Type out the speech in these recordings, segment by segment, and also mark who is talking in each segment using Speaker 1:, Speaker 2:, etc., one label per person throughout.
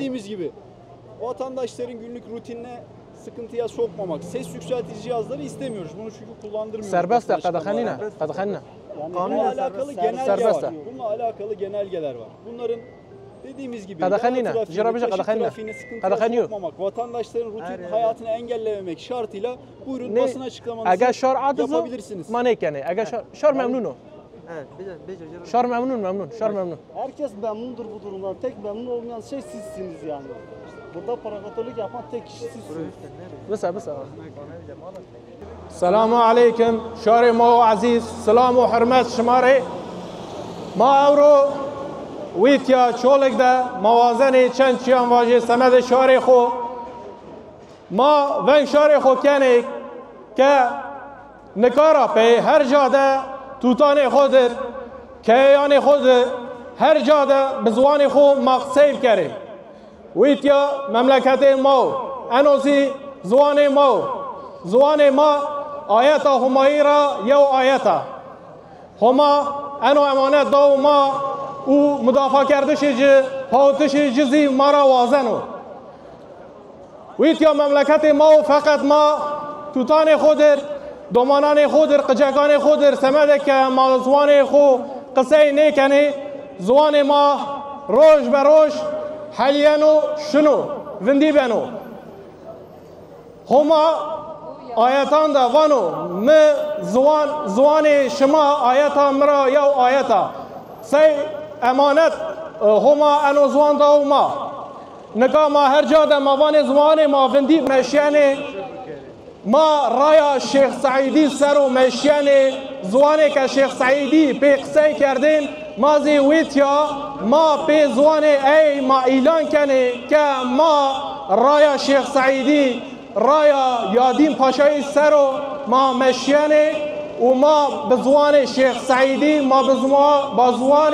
Speaker 1: Dediğimiz gibi vatandaşların günlük rutinine sıkıntıya sokmamak. Ses yükseltici cihazları istemiyoruz. Bunu çünkü kullandırmıyoruz.
Speaker 2: Serbest de kadakhanina. Kadakhanina.
Speaker 1: Yani bununla alakalı genelge var. Bununla alakalı genelgeler var. Bunların dediğimiz gibi
Speaker 2: kadakhanina.
Speaker 1: taşıt trafiğine sıkıntıya sokmamak, vatandaşların rutin hayatını engellememek şartıyla buyurun basın açıklamanızı yapabilirsiniz.
Speaker 2: Manek yani. Eğer şar memnun o.
Speaker 3: Evet,
Speaker 2: şar memnun. Şar memnun.
Speaker 4: Herkes memnundur bu durumdan. Tek memnun olmayan şey sizsiniz yani. Burada provokatörlük yapan tek kişi sizsiniz.
Speaker 2: بس السلام عليكم شاري مو عزيز سلام وحرمات شماري ما اورو ويتيا شولك ده موازنه چند چیان واجه سمد شاري خو ما وين شاري خو كاني که نکارا به هر جاده توتان خودر کیان خود هر جاده بزوان خو مقصیب کرده ويتيا مملكة مو انوزي زوان مو زوان ما آياتا همايرا يو آياتا هما انو امانت دو ما او مدافع کردش پاوتش جزی مرا وازنو ويتيا مملكة مو فقط ما توتان خودر دومانان خودر قجاقان خودر سمدك ما زوان خو قصي نيكني زوان ما روش بروش حاليانو شنو وندي بانو هما آياتان دا وانو ما زوان شما آياتا مرا يو آياتا سي امانت هما انو زوان دا وما نكا ما هر جاده ما وان زوان ما وندي مشياني ما رايا شيخ سعيدي سرو مشياني زواني كشيخ سعيدي بقسي كردين مازی ویتیا ما به زوان ای ما اعلان کنه که ما رایا شیخ سعیدی رایا یادین پاشای سرو ما مشیانه و ما به زوان شیخ سعیدی ما به زوان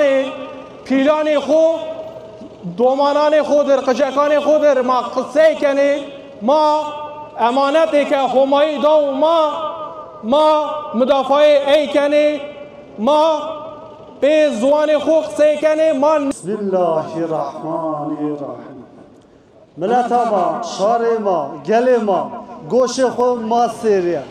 Speaker 2: پیلان خو دومانان خود قجکان خود ما قصه کنه ما امانتی که همایی دو ما مدافع ای کنه ما به زوان خوخ سیکنه من
Speaker 4: بسم الله الرحمن الرحیم ملت ما شار ما گل ما گوش خو ما سریه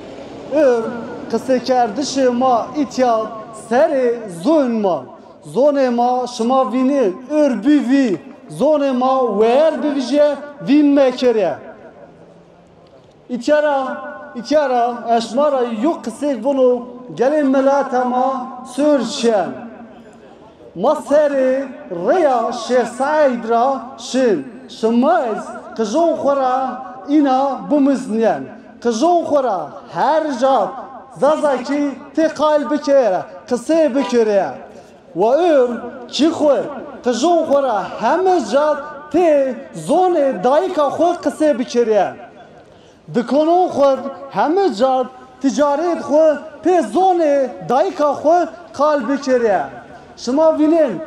Speaker 4: قصه کردش ما ایتیا سر زون ما زون ما شما وینید بیوی زون ما ور بیویجه وین مکریه ایتیارا اشمارا یو قصه بونو گل ملت ما سرچن ما سری ریا شیخ سعید را شمایز قجون خورا اینا بمزنین قجون خورا هر جا زازاکی تی قلب بکره قصه بکره و کی خور قجون خورا همه جا تی زون دایکا خور قصه بکره دکانون خود همه جا تجارت خود پی زون دایکا خود قلب بکره شما بینین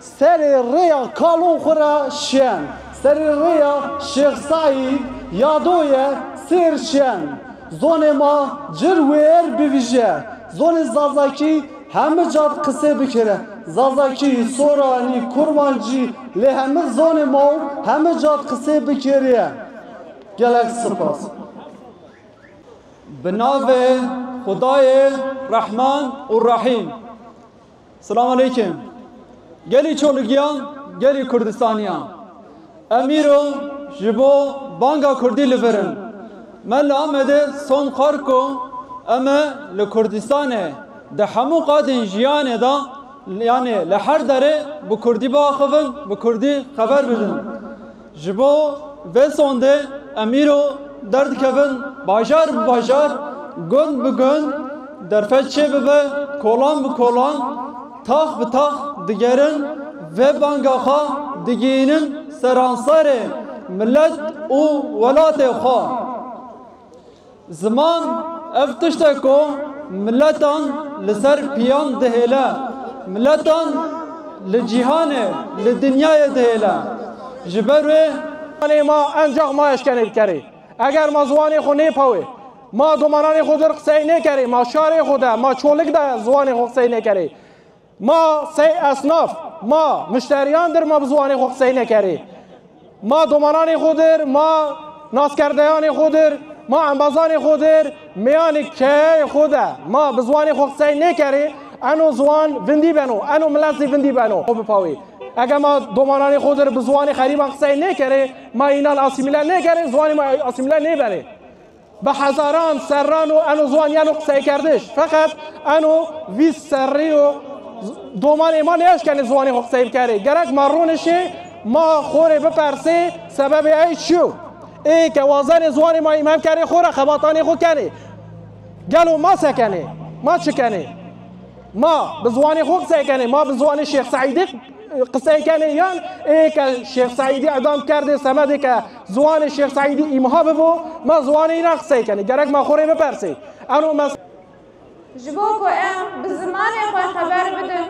Speaker 4: سر ریا کالون خورا شن سر ریا شیخ سعید یادوی سر شن زون ما جرویر بیویجه زون زازاکی همه جاد قصه بکره زازاکی سورانی کرمانجی لی همه زون ما همه جاد قصه بکره گلک سپاس
Speaker 5: بناو خدای رحمان و رحیم سلام علیکم گلی چولگیان گلی کردستانیان امیرو جبو بانگا کردی لورن من لامده سون خارکو اما لکردستانه ده همو قادن جیانه دا یعنی لحر داره بو کردی باخفن بو کردی خبر بدن جبو و سونده امیرو درد کفن باجار باجار گن بگن در فتشه ببه کولان بکولان تاخ به تاخ دیگرن و بانگاخا دیگینن سرانسار ملت و ولات خوا زمان افتشته کو ملتان لسر پیان دهیله ملتان لجیهانه لدنیای دهیله جبروه
Speaker 2: ما انجاق ما اشکنه کری اگر ما زوانی خو نیپاوی ما دومانان خود را قصه نکری ما شار خوده ما چولک ده زوانی خو قصه نکری ما سی اصناف ما مشتریان در ما بزوانی خو قصه نکری ما دومانان خودر ما ناسکردیان خودر ما انبازان خودر میان که خوده ما بزوان خود سعی نکری انو زوان وندی بنو انو ملسی وندی بنو خوب پاوی اگر ما دومانان خودر بزوان خریب سعی نکری ما اینال آسیمیله نکری زوان ما آسیمیله نبره به هزاران سران و انو زوان یانو سعی کردش فقط انو ویس سری و دومان ایمان نیش کنی زوانی خود سعی کری گرک مرونشه ما خوره بپرسه سبب ای شو ای که وازن زوانی ما امام کردی خوره خباتانی خود کنی گلو ما سکنی ما چه کنی ما به زوانی خود سعی کنی ما به زوانی شیخ سعیدی قصه کنی یان ای که شیخ سعیدی اعدام کرده سمده که زوان شیخ سعیدی امها ببو ما زوانی اینا قصه کنی گرک ما خوره بپرسه انو مس
Speaker 3: جبو کو ام به زمان خو خبر بدن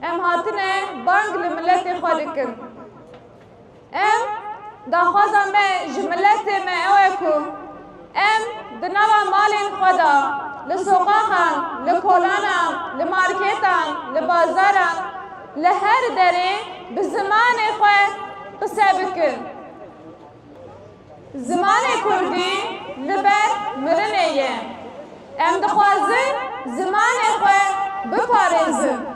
Speaker 3: ام هاتنه بانگ لملت خو دکن ام داخوازم جملت ما اوکو ام دنوا مالین خدا لسوقاخان لکولانان لمارکتان لبازاران لهر دره به زمان خو قصه بکن زمان کردی لبر مرنه ام دخوازن زمان خو بپارزن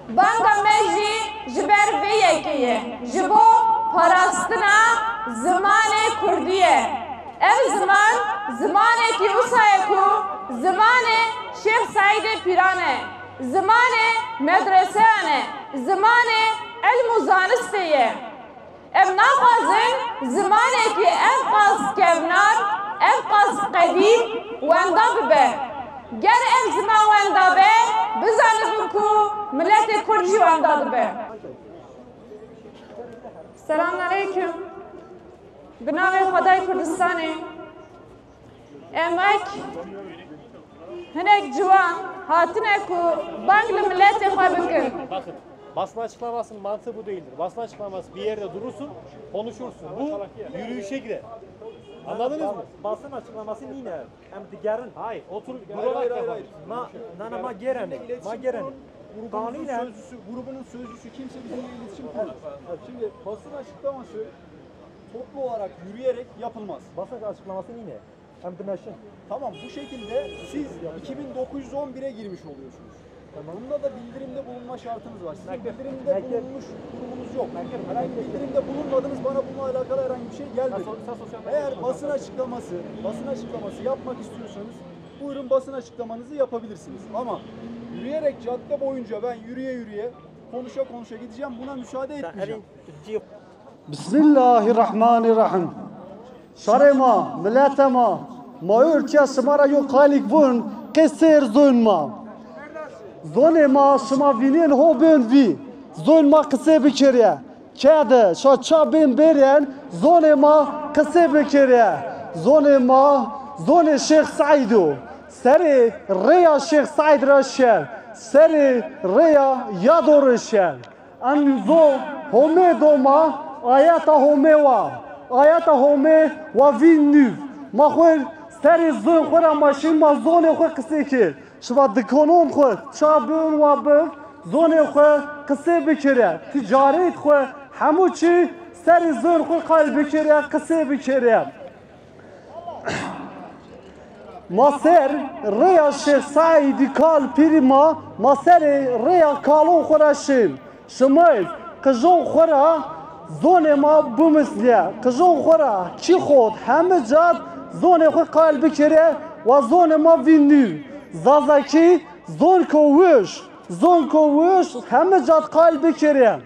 Speaker 3: بانگا مجی جبر ویکیه جبو پاراستنا زمان کردیه ام زمان کی اوسای کو زمان شیخ سعید پیرانه زمان مدرسه انه زمان علم و زانستیه ام ناخوازن زمان کی افقاس کبنار افقاس قدیم و انداب به گر ام زمان و اندابه بزانبون کو ملت کردی و انداب به سلام علیکم به نام خدای کردستانی امک هنک جوان هاتنه کو بانگل ملت خواه بکن
Speaker 6: Bakın basın açıklamasının mantığı bu değildir. Basın açıklaması bir yerde durursun, konuşursun. Bu yürüyüşe girer. Anladınız mı?
Speaker 7: Basın açıklaması yine hem diğerin.
Speaker 6: Hayır, otur.
Speaker 1: Hayır.
Speaker 7: Ma gereni.
Speaker 1: Grubunun sözcüsü kimse bizimle iletişim kuramaz. Şimdi basın açıklaması toplu olarak yürüyerek yapılmaz.
Speaker 7: Basın açıklaması yine hem dimeşin.
Speaker 1: Tamam bu şekilde siz 2911'e girmiş oluyorsunuz. Bunda da bildirimde bulunma şartınız var. Sizin bildirimde bulunmuş durumunuz yok. Herhangi bildirimde bulunmadınız, bana bununla alakalı herhangi bir şey gelmedi. Eğer basın açıklaması yapmak istiyorsanız buyurun basın açıklamanızı yapabilirsiniz. Ama yürüyerek cadde boyunca ben yürüye konuşa gideceğim, buna müsaade etmeyeceğim.
Speaker 4: Bismillahirrahmanirrahim. Şarema, milletema, ma ülke şımara yok halik bun, keser zulma. Zulma şıma vinin hobun vi, zulma kısa bikiriye. Kede, şaça bin beren, zulma kısa bikiriye. Zulma Şeyh Said'u. Seri Reya Şeyh Said Raşel, Seri Reya Yador Raşel. Anzo home doma, ayata home wa vinnu. Mahol seri zon khora maşin ma zone kho qiseki. Şva dikonon kho, çabun wa bev zone kho qise bikire. Ticaret kho hamu çi seri zon kho qalbi kire qise bikire. Maser Reya Şeyh Said kal pirima Maser Reya kalon khoraşin Şmayl qıjon khora zone ma bumisliya qıjon khora ki khod hamı cad zone kho qalbi kire ve zone ma vinnu zazaki zon kovuş hamı cad qalbi kire